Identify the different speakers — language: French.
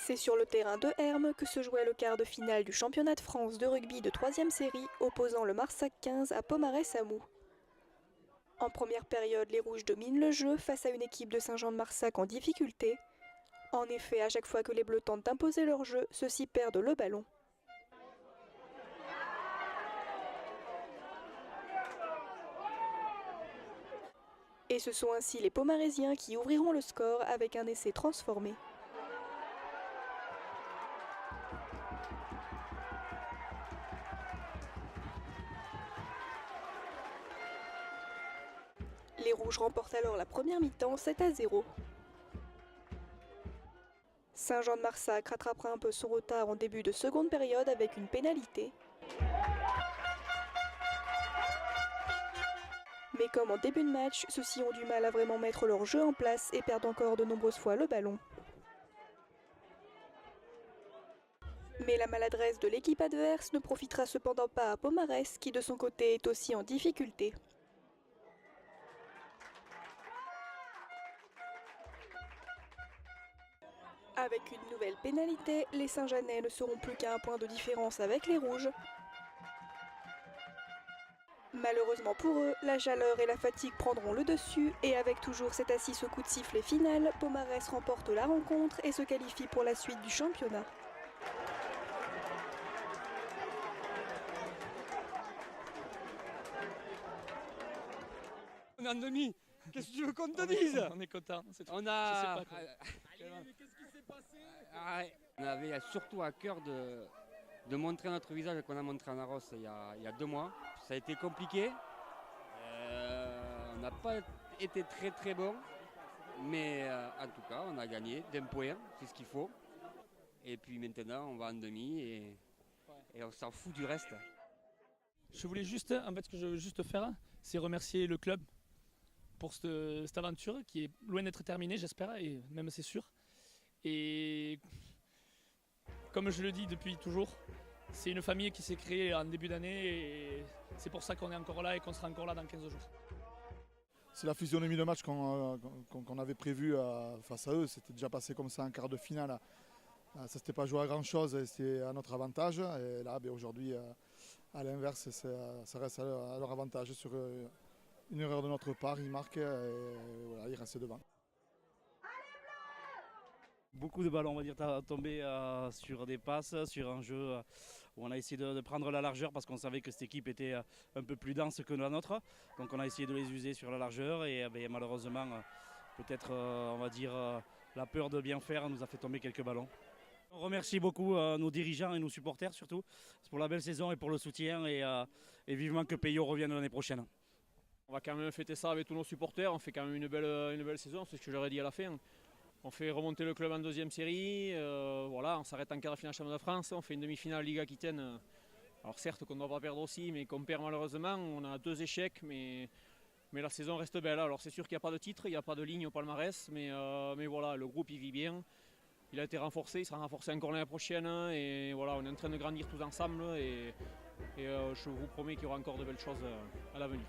Speaker 1: C'est sur le terrain de Hermes que se jouait le quart de finale du championnat de France de rugby de 3e série opposant le Marsac 15 à Pomarez-Samou. En première période, les Rouges dominent le jeu face à une équipe de Saint-Jean-de-Marsac en difficulté. En effet, à chaque fois que les Bleus tentent d'imposer leur jeu, ceux-ci perdent le ballon. Et ce sont ainsi les Pomarésiens qui ouvriront le score avec un essai transformé. Les Rouges remportent alors la première mi-temps 7-0. Saint-Jean-de-Marsac rattrapera un peu son retard en début de seconde période avec une pénalité. Mais comme en début de match, ceux-ci ont du mal à vraiment mettre leur jeu en place et perdent encore de nombreuses fois le ballon. Mais la maladresse de l'équipe adverse ne profitera cependant pas à Pomarez qui de son côté est aussi en difficulté. Avec une nouvelle pénalité, les Saint-Jeannais ne seront plus qu'à un point de différence avec les Rouges. Malheureusement pour eux, la chaleur et la fatigue prendront le dessus et avec toujours cet assis au coup de sifflet final, Pomarez remporte la rencontre et se qualifie pour la suite du championnat.
Speaker 2: On est en demi. Qu'est-ce que tu veux qu'on te dise?
Speaker 3: On est content.
Speaker 2: On a.
Speaker 3: Mais qu'est-ce qui s'est passé?
Speaker 2: On avait surtout à cœur de montrer notre visage qu'on a montré en Arros il y a 2 mois. Ça a été compliqué. On n'a pas été très bon. Mais en tout cas, on a gagné d'un point, c'est ce qu'il faut. Et puis maintenant, on va en demi et on s'en fout du reste.
Speaker 3: Ce que je veux juste faire, c'est remercier le club pour cette aventure qui est loin d'être terminée, j'espère, et même c'est sûr. Et comme je le dis depuis toujours, c'est une famille qui s'est créée en début d'année et c'est pour ça qu'on est encore là et qu'on sera encore là dans 15 jours.
Speaker 4: C'est la physionomie de match qu'on avait prévu face à eux. C'était déjà passé comme ça en quart de finale. Ça ne s'était pas joué à grand chose et c'était à notre avantage. Et là, aujourd'hui, à l'inverse, ça reste à leur avantage. Sur une erreur de notre part, ils marquent et voilà, ils restent devant.
Speaker 5: Beaucoup de ballons, on va dire, tombés sur des passes, sur un jeu où on a essayé de prendre la largeur parce qu'on savait que cette équipe était un peu plus dense que la nôtre. Donc on a essayé de les user sur la largeur et malheureusement, peut-être, on va dire, la peur de bien faire nous a fait tomber quelques ballons. On remercie beaucoup nos dirigeants et nos supporters surtout pour la belle saison et pour le soutien et vivement que Peyo revienne l'année prochaine.
Speaker 6: On va quand même fêter ça avec tous nos supporters, on fait quand même une belle saison, c'est ce que j'aurais dit à la fin. On fait remonter le club en 2e série, on s'arrête en quart de finale championnat de France, on fait une demi-finale Ligue Aquitaine. Alors certes qu'on ne doit pas perdre aussi, mais qu'on perd malheureusement, on a 2 échecs, mais la saison reste belle. Alors c'est sûr qu'il n'y a pas de titre, il n'y a pas de ligne au palmarès, mais voilà, le groupe il vit bien. Il a été renforcé, il sera renforcé encore l'année prochaine et voilà, on est en train de grandir tous ensemble et je vous promets qu'il y aura encore de belles choses à l'avenir.